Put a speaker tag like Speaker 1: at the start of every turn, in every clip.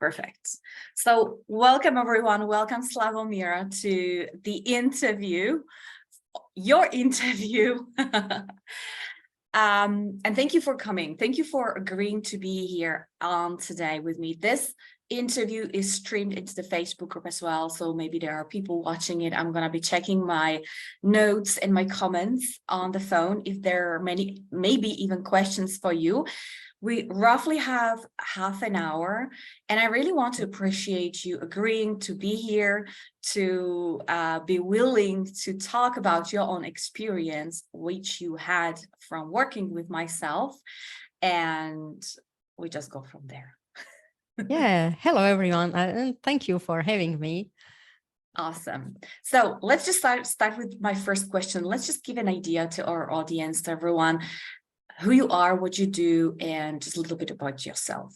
Speaker 1: Perfect. So welcome everyone. Welcome Slavomira to the interview, your interview. And thank you for coming. Thank you for agreeing to be here today with me. This interview is streamed into the Facebook group as well. So maybe there are people watching it. I'm going to be checking my notes and my comments on the phone. If there are maybe even questions for you. We roughly have half an hour, and I really want to appreciate you agreeing to be here, to be willing to talk about your own experience, which you had from working with myself, and we just go from there.
Speaker 2: Yeah, hello everyone, and thank you for having me.
Speaker 1: Awesome. So let's just start with my first question. Let's just give an idea to our audience, to everyone, who you are, what you do, and just a little bit about yourself.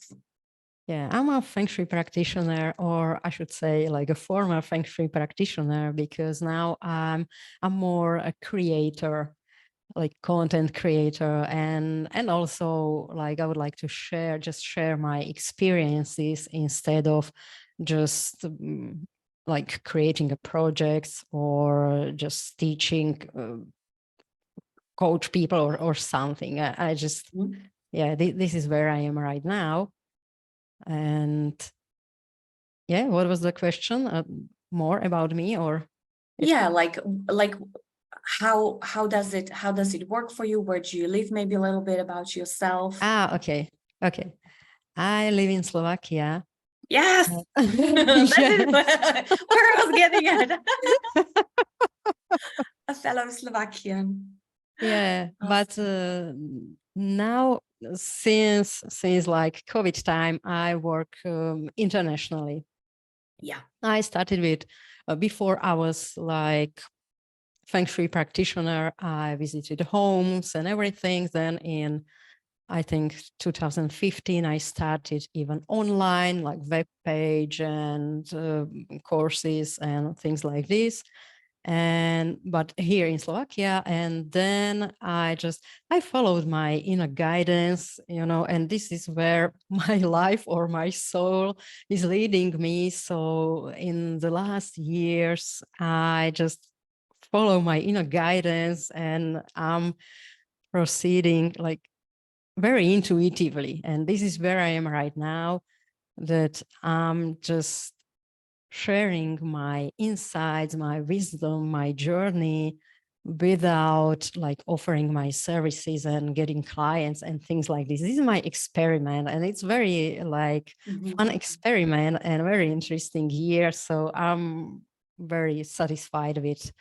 Speaker 2: Yeah, I'm a Feng Shui practitioner, or I should say like a former Feng Shui practitioner, because now I'm more a creator, like content creator, and also like I would like to share my experiences instead of just like creating a project or just teaching coach people or something. I just, yeah, this is where I am right now. And yeah, what was the question? More about me, or?
Speaker 1: Yeah, like how does it work for you? Where do you live? Maybe a little bit about yourself.
Speaker 2: Okay. I live in Slovakia.
Speaker 1: Yes.
Speaker 2: Yeah.
Speaker 1: Where I was getting at. A fellow Slovakian.
Speaker 2: Yeah,
Speaker 1: Awesome.
Speaker 2: but now since like COVID time, I work internationally.
Speaker 1: Yeah.
Speaker 2: I started with before I was like Feng Shui practitioner. I visited homes and everything. Then in, I think 2015, I started even online, like web page and courses and things like this. But here in Slovakia, and then I followed my inner guidance, and this is where my life or my soul is leading me. So in the last years, I just follow my inner guidance, and I'm proceeding like very intuitively. And this is where I am right now, that I'm just sharing my insights, my wisdom, my journey, without like offering my services and getting clients and things like this. This is my experiment, and it's very like fun experiment and very interesting year. So I'm very satisfied with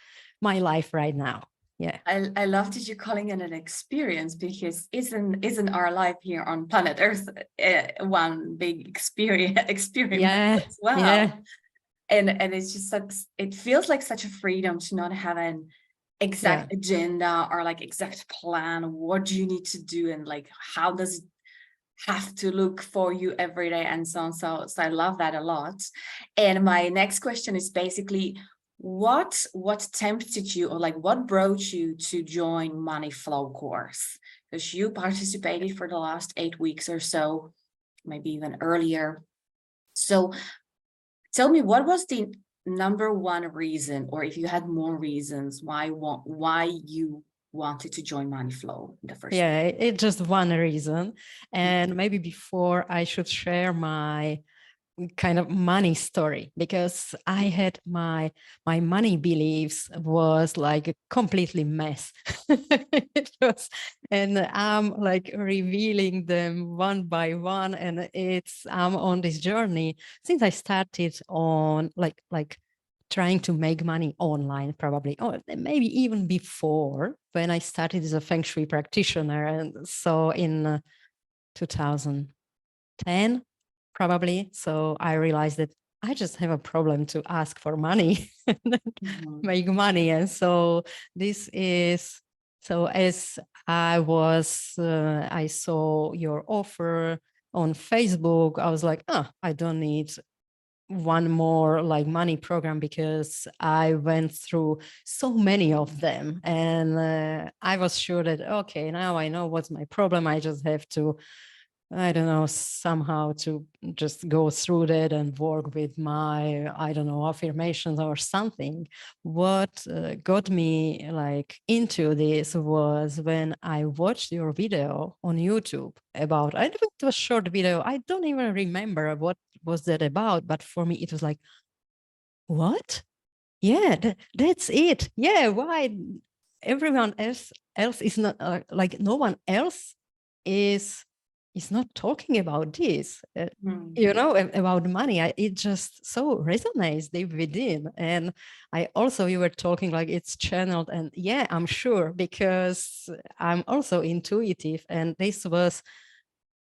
Speaker 2: my life right now. Yeah.
Speaker 1: I love that you're calling it an experience, because isn't our life here on planet Earth one big experiment
Speaker 2: Yeah.
Speaker 1: as well?
Speaker 2: Yeah.
Speaker 1: And it's just it feels like such a freedom to not have an exact agenda or like exact plan. What do you need to do, and like how does it have to look for you every day, and so on. So I love that a lot. And my next question is basically, what tempted you, or like what brought you to join Money Flow course? Because you participated for the last 8 weeks or so, maybe even earlier. So tell me, what was the number one reason, or if you had more reasons, why you wanted to join Money Flow in the first place?
Speaker 2: Yeah, it's just one reason. And maybe before I should share my kind of money story, because I had my money beliefs was like a completely mess. It was, and I'm like revealing them one by one, and I'm on this journey since I started on like trying to make money online, probably, or maybe even before, when I started as a Feng Shui practitioner. And so in 2010, probably. So I realized that I just have a problem to ask for money, make money. And so as I saw your offer on Facebook, I was like, I don't need one more like money program, because I went through so many of them, and I was sure that, okay, now I know what's my problem. I just have to I don't know, somehow to just go through that and work with my, I don't know, affirmations or something. What got me like into this was when I watched your video on YouTube about, I don't know, it was a short video. I don't even remember what was that about, but for me, it was like, what? Yeah, that's it. Yeah, why everyone else is not like no one else is not talking about this.
Speaker 1: Mm.
Speaker 2: You know, about money. It just so resonates deep within. And I also, you were talking like it's channeled, and yeah, I'm sure, because I'm also intuitive, and this was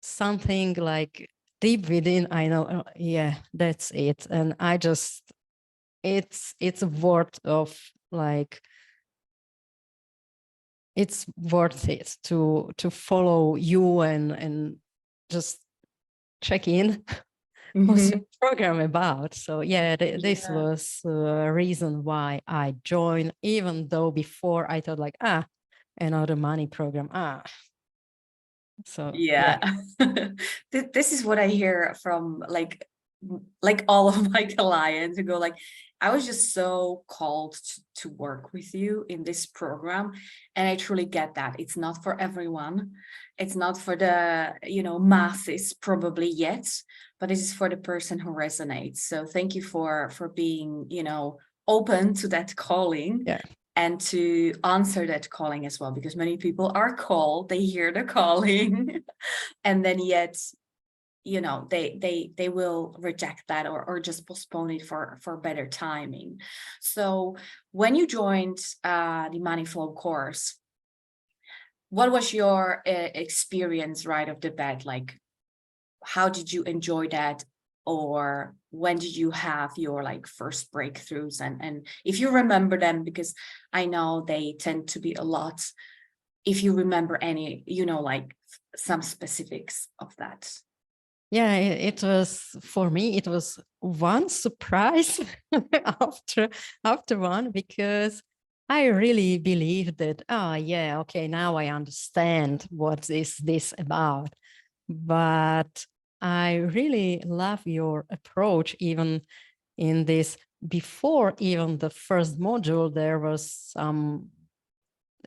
Speaker 2: something like deep within. I know, yeah, that's it. And I just, it's worth of like, it's worth it to follow you and just check in what's your
Speaker 1: Mhm.
Speaker 2: program about. So yeah, this
Speaker 1: Yeah.
Speaker 2: was a reason why I joined, even though before I thought like, another money program. So yeah.
Speaker 1: Yeah. This is what I hear from like all of my clients who go like, I was just so called to work with you in this program. And I truly get that. It's not for everyone. It's not for the, masses probably yet, but it is for the person who resonates. So thank you for being, open to that calling
Speaker 2: Yeah.
Speaker 1: and to answer that calling as well, because many people are called, they hear the calling, and then yet, they will reject that, or just postpone it for better timing. So when you joined the Money Flow course, what was your experience right off the bat? Like, how did you enjoy that? Or when did you have your like first breakthroughs? And if you remember them, because I know they tend to be a lot, if you remember any, like some specifics of that.
Speaker 2: Yeah, it was, for me, it was one surprise after one, because I really believed that, yeah, okay, now I understand what is this about. But I really love your approach, even in this. Before even the first module, there was some,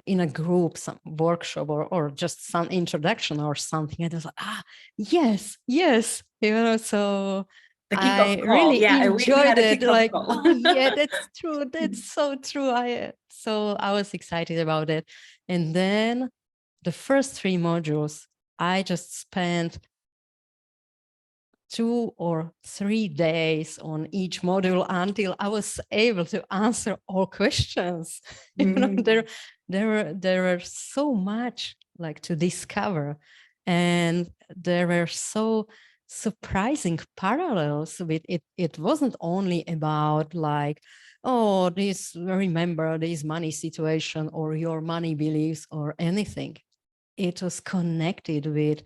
Speaker 2: in a group, some workshop, or just some introduction or something. And I was like, yes, yes, so
Speaker 1: The kickoff
Speaker 2: I
Speaker 1: call.
Speaker 2: really
Speaker 1: Yeah, we
Speaker 2: enjoyed
Speaker 1: had a
Speaker 2: it.
Speaker 1: kickoff
Speaker 2: Like,
Speaker 1: call.
Speaker 2: yeah, that's true. That's so true. I was excited about it. And then the first 3 modules, I just spent 2 or 3 days on each module until I was able to answer all questions.
Speaker 1: Mhm.
Speaker 2: There were so much like to discover, and there were so surprising parallels with it. It wasn't only about like, oh, this, remember this money situation or your money beliefs or anything. It was connected with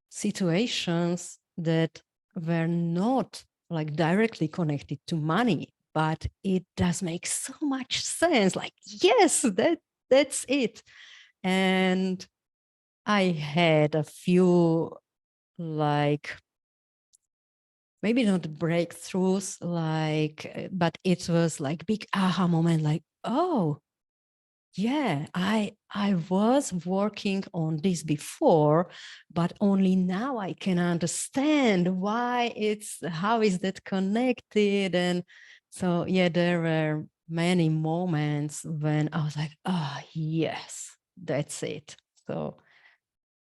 Speaker 2: situations that were not like directly connected to money, but it does make so much sense. Like, yes, that's it. And I had a few, like, maybe not breakthroughs, like, but it was like big aha moment, like, oh, yeah, I was working on this before, but only now I can understand why how is that connected. And so, yeah, there were many moments when I was like, oh, yes, that's it. So,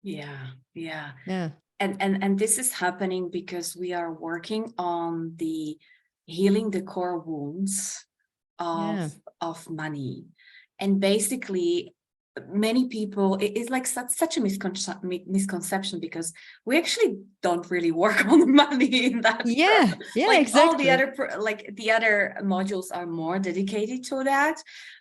Speaker 1: Yeah, yeah.
Speaker 2: yeah,
Speaker 1: And this is happening because we are working on the healing the core wounds of
Speaker 2: yeah,
Speaker 1: money. And basically, many people, it's like such a misconception, because we actually don't really work on money in that
Speaker 2: yeah, yeah,
Speaker 1: like all the
Speaker 2: exactly.
Speaker 1: other like the other modules are more dedicated to that,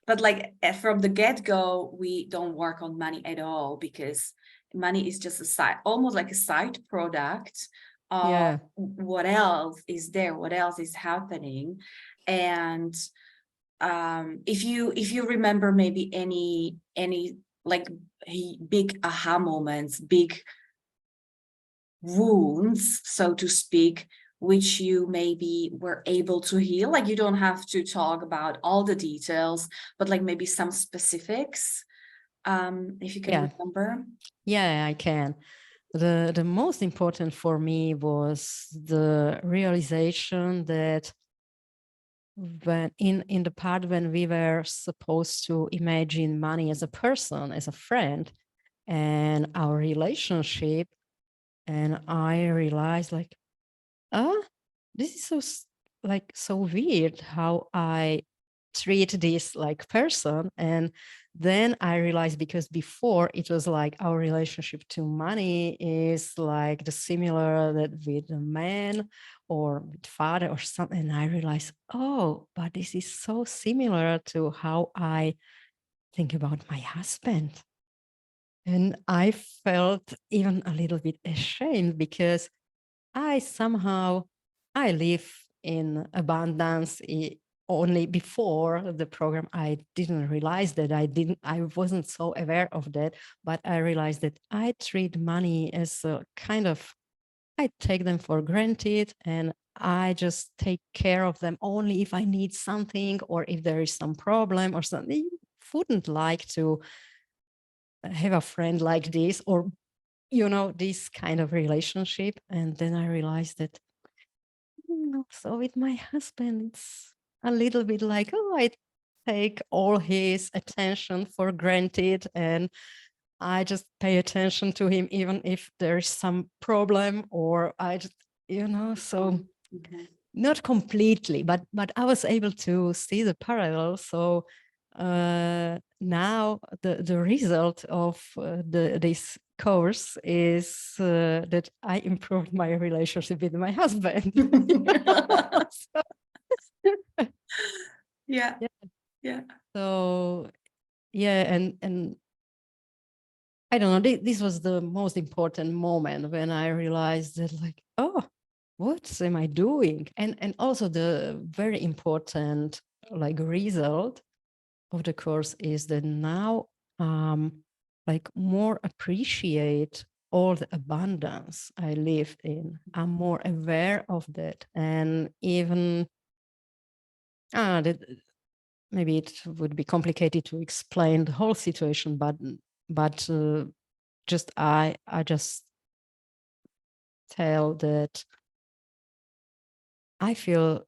Speaker 1: but like from the get-go we don't work on money at all, because money is just a side, almost like a side product of
Speaker 2: Yeah,
Speaker 1: what else is there, what else is happening. And if you remember maybe any like big aha moments, big wounds, so to speak, which you maybe were able to heal? Like, you don't have to talk about all the details, but like maybe some specifics, if you can
Speaker 2: Yeah.
Speaker 1: remember.
Speaker 2: Yeah, I can. The most important for me was the realization that when in the part when we were supposed to imagine money as a person, as a friend, and our relationship, and I realized like, oh, this is like so weird how I treat this like person. And then I realized, because before it was like our relationship to money is like the similar that with a man or with father or something. And I realized, oh, but this is so similar to how I think about my husband. And I felt even a little bit ashamed, because I live in abundance. Only before the program, I didn't realize that. I wasn't so aware of that, but I realized that I treat money as a kind of, I take them for granted, and I just take care of them only if I need something or if there is some problem or something. You wouldn't like to have a friend like this, or this kind of relationship. And then I realized that, so with my husband, it's a little bit like, oh, I take all his attention for granted, and I just pay attention to him even if there's some problem, or I just, so
Speaker 1: Okay.
Speaker 2: not completely, but I was able to see the parallel. So now the result of this course is that I improved my relationship with my husband. So,
Speaker 1: Yeah.
Speaker 2: yeah.
Speaker 1: Yeah.
Speaker 2: So yeah, and I don't know. This was the most important moment when I realized that, like, oh, what am I doing? And also the very important like result of the course is that now like more appreciate all the abundance I live in. I'm more aware of that, and even that maybe it would be complicated to explain the whole situation, but just I just tell that I feel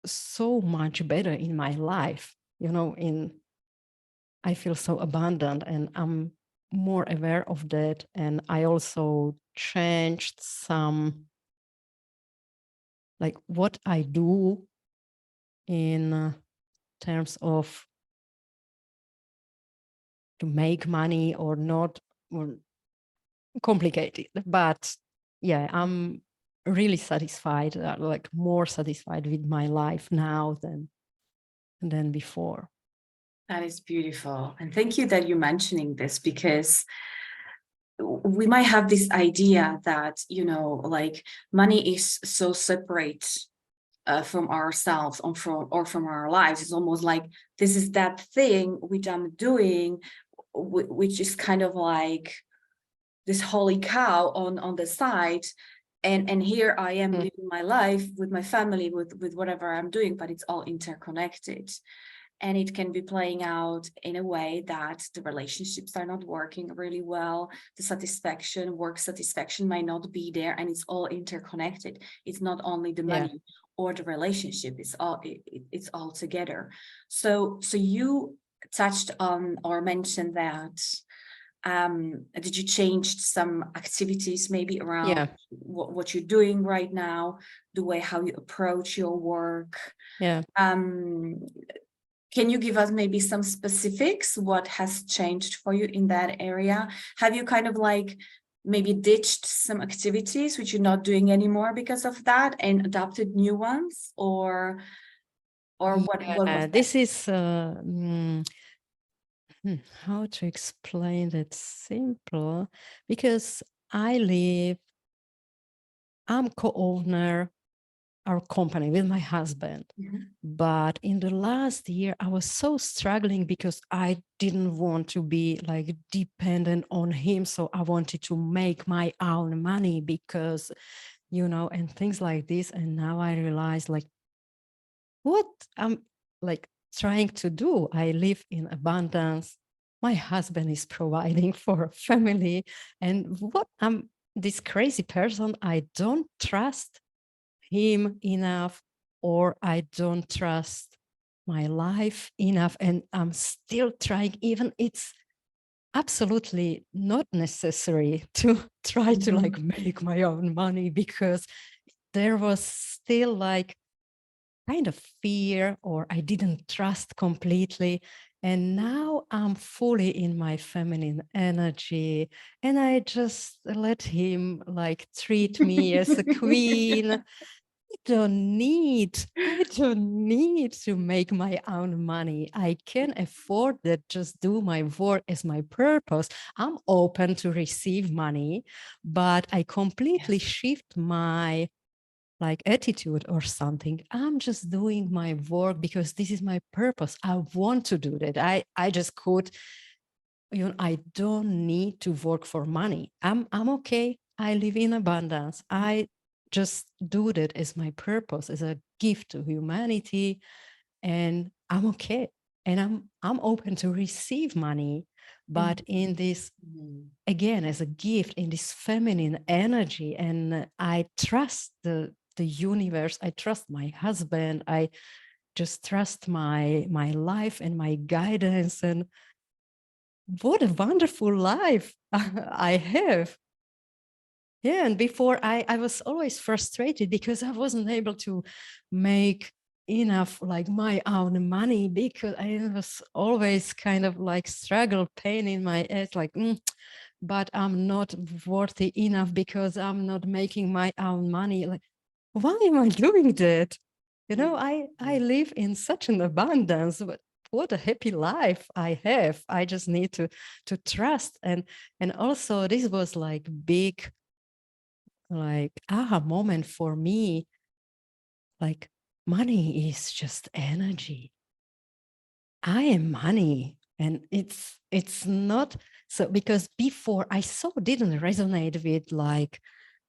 Speaker 2: so much better in my life, I feel so abundant, and I'm more aware of that. And I also changed some, like, what I do in terms of to make money or not, or complicated. But yeah, I'm really satisfied, like more satisfied with my life now than before.
Speaker 1: That is beautiful. And thank you that you're mentioning this, because we might have this idea that, like, money is so separate from ourselves or from our lives. It's almost like this is that thing which I'm doing, which is kind of like this holy cow on the side. And here I am living my life with my family, with whatever I'm doing, but it's all interconnected. And it can be playing out in a way that the relationships are not working really well. The work satisfaction might not be there, and it's all interconnected. It's not only the money or the relationship, it's all together. So you touched on or mentioned that, did you change some activities maybe around what you're doing right now, the way how you approach your work?
Speaker 2: Yeah.
Speaker 1: Can you give us maybe some specifics? What has changed for you in that area? Have you kind of like maybe ditched some activities which you're not doing anymore because of that, and adopted new ones, or what was that?
Speaker 2: This is how to explain it simple, because I'm co-owner our company, with my husband. But in the last year, I was so struggling because I didn't want to be like dependent on him. So I wanted to make my own money because, and things like this. And now I realize like what I'm like trying to do. I live in abundance. My husband is providing for a family. And what I'm this crazy person, I don't trust him enough, or I don't trust my life enough, and I'm still trying, even it's absolutely not necessary to try to like make my own money, because there was still like kind of fear, or I didn't trust completely. And now I'm fully in my feminine energy, and I just let him like treat me as a queen. I don't need to make my own money. I can afford that, just do my work as my purpose. I'm open to receive money, but I completely shift my like attitude or something. I'm just doing my work because this is my purpose. I want to do that. I just could, I don't need to work for money. I'm okay. I live in abundance. I just do that as my purpose, as a gift to humanity, and I'm okay. And I'm open to receive money, but in this, again, as a gift, in this feminine energy. And I trust the universe. I trust my husband. I just trust my life and my guidance. And what a wonderful life I have. Yeah, and before I was always frustrated because I wasn't able to make enough like my own money, because I was always kind of like struggle, pain in my head, like, but I'm not worthy enough because I'm not making my own money. Like, why am I doing that? I live in such an abundance, but what a happy life I have. I just need to trust. And also this was like big like aha moment for me. Like, money is just energy. I am money. And it's not so, because before I so didn't resonate with like,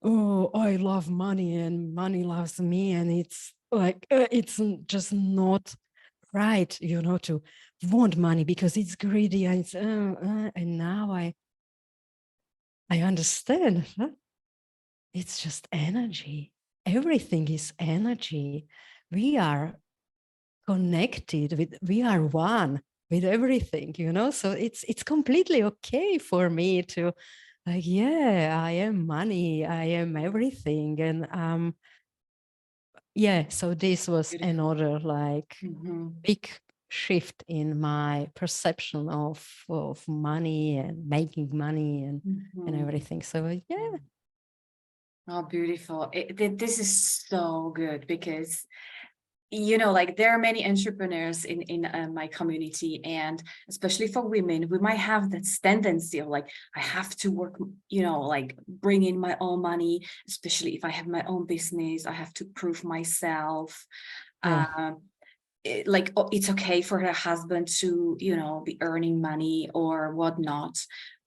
Speaker 2: oh, I love money and money loves me, and it's like it's just not right, to want money because it's greedy, and it's and now I understand, huh? It's just energy. Everything is energy. We are connected with, we are one with everything, so it's completely okay for me to like, yeah, I am money, I am everything. And yeah, so this was another like big shift in my perception of money and making money and everything. So yeah.
Speaker 1: Oh, beautiful. This is so good because, like there are many entrepreneurs in my community, and especially for women, we might have this tendency of like, I have to work, like bring in my own money, especially if I have my own business, I have to prove myself.
Speaker 2: Yeah.
Speaker 1: Like, it's okay for her husband to be earning money or whatnot,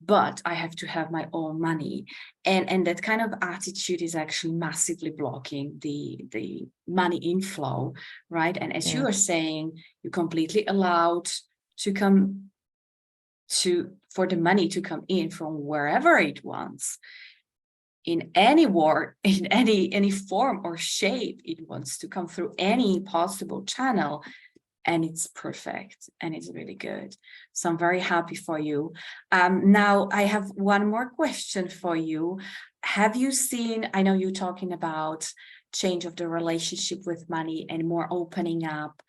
Speaker 1: but I have to have my own money. And that kind of attitude is actually massively blocking the money inflow, right? And as you are saying, you're completely allowed to come for the money to come in from wherever it wants, in any war, in any form or shape it wants to come, through any possible channel, and it's perfect and it's really good. So I'm very happy for you. Now I have one more question for you. Have you seen, I know you're talking about change of the relationship with money and more opening up.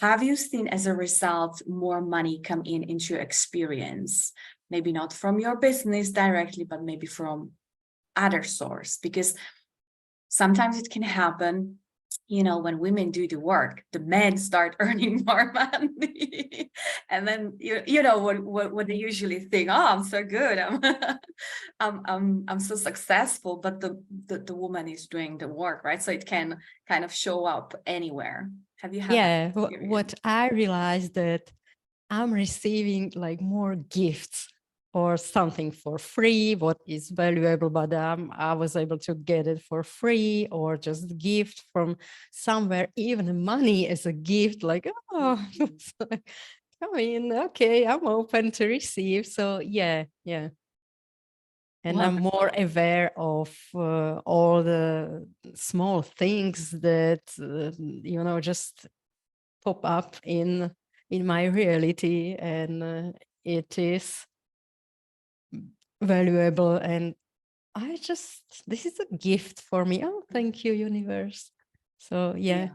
Speaker 1: Have you seen as a result more money come into your experience? Maybe not from your business directly, but maybe from other source, because sometimes it can happen when women do the work, the men start earning more money. And then what they usually think, oh, I'm so good, I'm so successful, but the woman is doing the work, right? So it can kind of show up anywhere. Have you had that
Speaker 2: Yeah,
Speaker 1: experience?
Speaker 2: what I realized that I'm receiving like more gifts or something for free, what is valuable, but I was able to get it for free, or just gift from somewhere, even money as a gift, like, oh, it's like, I mean, okay, I'm open to receive. So yeah. And I'm more
Speaker 1: Wonderful.
Speaker 2: aware of all the small things that, just pop up in my reality, and it is valuable, and this is a gift for me. Oh, thank you, universe. So yeah.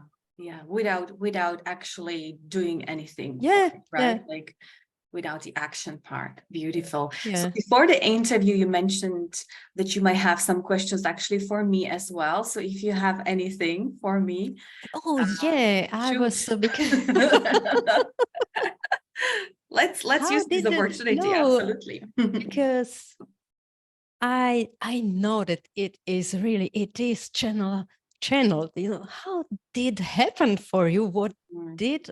Speaker 1: Without actually doing anything for
Speaker 2: Yeah,
Speaker 1: it,
Speaker 2: yeah,
Speaker 1: right? Like without the action part. Beautiful. So
Speaker 2: yeah.
Speaker 1: before the interview, you mentioned that you might have some questions actually for me as well. So if you have anything for me,
Speaker 2: Oh yeah, I was
Speaker 1: shoot.
Speaker 2: so because
Speaker 1: Let's
Speaker 2: how
Speaker 1: use this
Speaker 2: did it
Speaker 1: opportunity.
Speaker 2: no
Speaker 1: Absolutely.
Speaker 2: because I know that it is channeled. How did happen for you? What did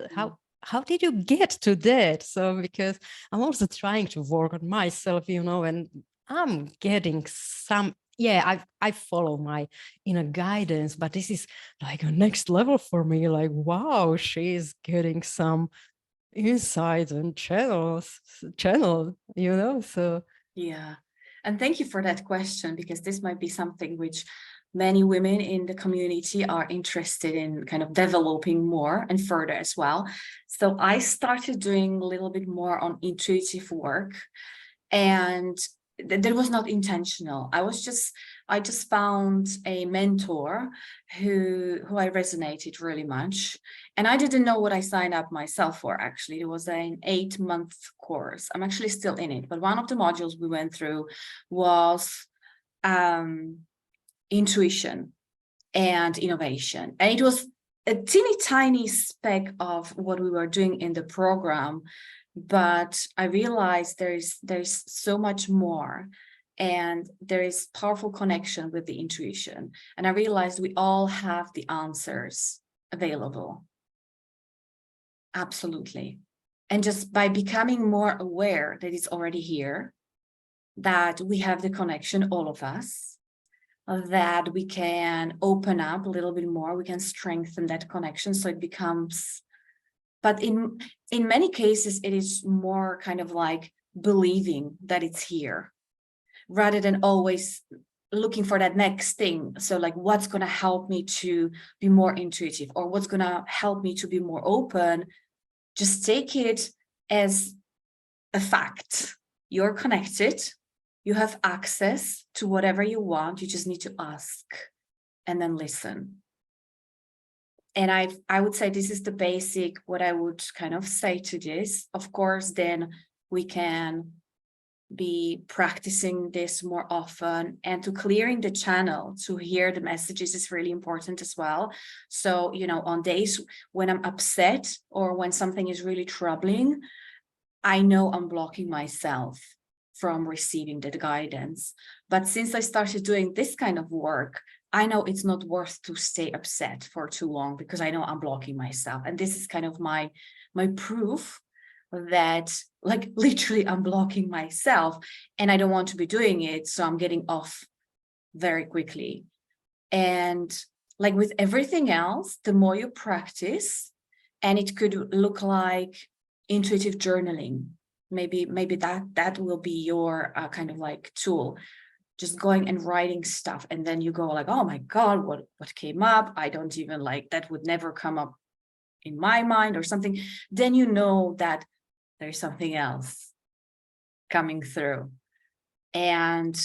Speaker 2: how did you get to that? So because I'm also trying to work on myself, and I'm getting some. Yeah, I follow my inner guidance, but this is like a next level for me. Like, wow, she's getting some insights and channel. So
Speaker 1: Yeah. And thank you for that question, because this might be something which many women in the community are interested in kind of developing more and further as well. So I started doing a little bit more on intuitive work, and that was not intentional. I just found a mentor who I resonated really much, and I didn't know what I signed up myself for. Actually, it was an 8-month course. I'm actually still in it, but one of the modules we went through was intuition and innovation, and it was a teeny tiny speck of what we were doing in the program, but I realized there's so much more, and there is powerful connection with the intuition, and I realized we all have the answers available. Absolutely. And just by becoming more aware that it's already here, that we have the connection, all of us, that we can open up a little bit more, we can strengthen that connection so it becomes, but in many cases it is more kind of like believing that it's here rather than always looking for that next thing. So like, what's going to help me to be more intuitive, or what's going to help me to be more open? Just take it as a fact. You're connected, you have access to whatever you want, you just need to ask and then listen. And I would say this is the basic, what I would kind of say to this. Of course, then we can be practicing this more often, and to clearing the channel to hear the messages is really important as well. So, on days when I'm upset or when something is really troubling, I know I'm blocking myself from receiving the guidance. But since I started doing this kind of work, I know it's not worth to stay upset for too long, because I know I'm blocking myself. And this is kind of my proof that, like, literally I'm blocking myself and I don't want to be doing it. So I'm getting off very quickly. And like with everything else, the more you practice, and it could look like intuitive journaling. Maybe that will be your kind of like tool, just going and writing stuff, and then you go like, oh my God, what came up? I don't even like, that would never come up in my mind or something. Then you know that there's something else coming through. And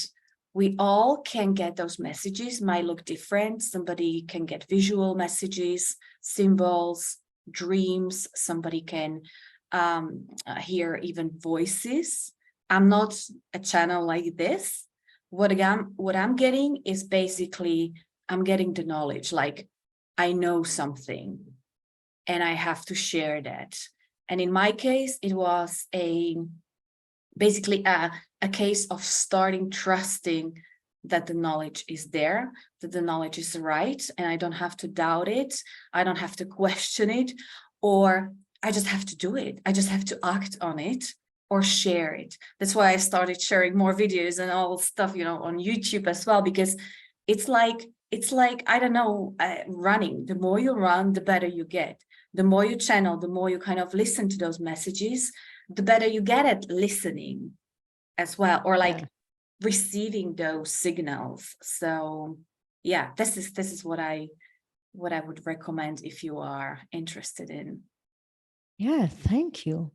Speaker 1: we all can get those messages, might look different. Somebody can get visual messages, symbols, dreams. Somebody can hear even voices. I'm not a channel like this. What I'm getting is basically, I'm getting the knowledge. Like, I know something and I have to share that. And in my case, it was basically a case of starting trusting that the knowledge is there, that the knowledge is right, and I don't have to doubt it. I don't have to question it, or I just have to do it. I just have to act on it or share it. That's why I started sharing more videos and all stuff, on YouTube as well, because it's like, I don't know, running. The more you run, the better you get. The more you channel, the more you kind of listen to those messages, the better you get at listening as well, or like receiving those signals. So yeah, this is what I would recommend if you are interested in.
Speaker 2: Yeah, thank you.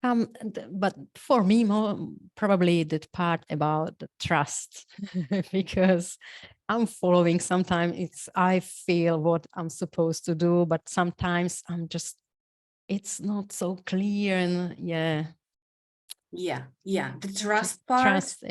Speaker 2: But for me, more probably the part about the trust, because I'm following. Sometimes I feel what I'm supposed to do, but sometimes it's not so clear. And
Speaker 1: yeah, the trust part
Speaker 2: trust,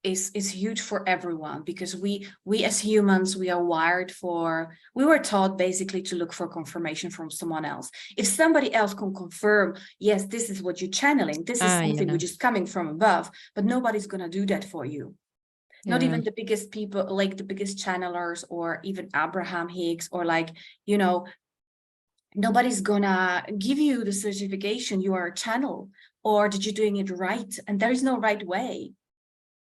Speaker 1: is huge for everyone, because we as humans, we were taught basically to look for confirmation from someone else. If somebody else can confirm, yes, this is what you're channeling, this is something which is coming from above, but nobody's going to do that for you. Not even the biggest people, like the biggest channelers, or even Abraham Hicks, or like, nobody's gonna give you the certification you are a channel, or that you're doing it right. And there is no right way.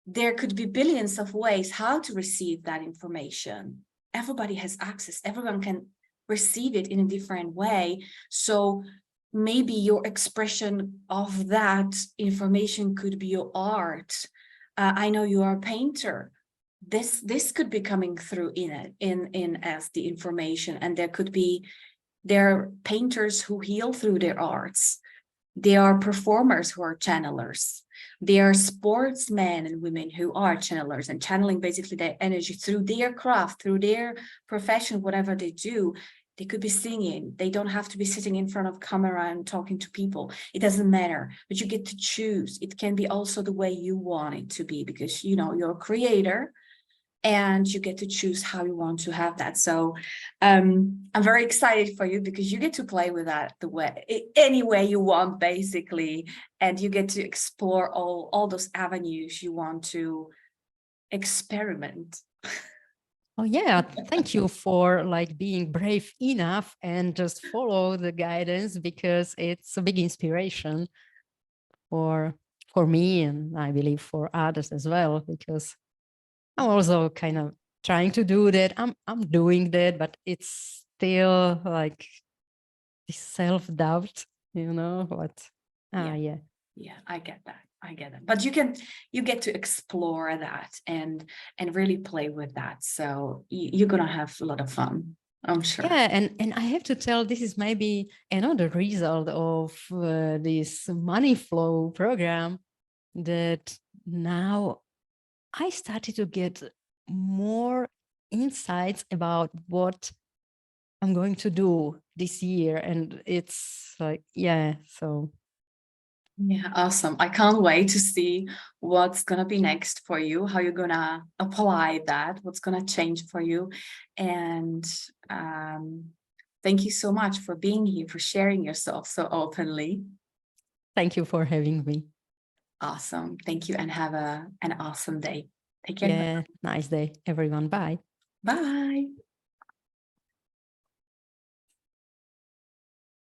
Speaker 1: There could be billions of ways how to receive that information. Everybody has access. Everyone can receive it in a different way. So maybe your expression of that information could be your art. I know you are a painter. This could be coming through in as the information, and there are painters who heal through their arts. There are performers who are channelers. There are sportsmen and women who are channelers, and channeling basically their energy through their craft, through their profession, whatever they do. They could be singing. They don't have to be sitting in front of camera and talking to people. It doesn't matter, but you get to choose. It can be also the way you want it to be, because, you're a creator, and you get to choose how you want to have that. So I'm very excited for you, because you get to play with that any way you want, basically, and you get to explore all those avenues you want to experiment.
Speaker 2: Oh yeah, thank you for being brave enough and just follow the guidance, because it's a big inspiration for me, and I believe for others as well, because I'm also kind of trying to do that. I'm doing that, but it's still like this self-doubt, but yeah,
Speaker 1: I get that. But you get to explore that and really play with that. So you're gonna have a lot of fun, I'm sure.
Speaker 2: Yeah, and I have to tell, this is maybe another result of this money flow program, that now I started to get more insights about what I'm going to do this year. And it's like, yeah, so.
Speaker 1: Yeah, awesome. I can't wait to see what's going to be next for you, how you're going to apply that, what's going to change for you. And thank you so much for being here, for sharing yourself so openly.
Speaker 2: Thank you for having me.
Speaker 1: Awesome. Thank you, and have an awesome day. Take care.
Speaker 2: Yeah, nice day, everyone. Bye.
Speaker 1: Bye.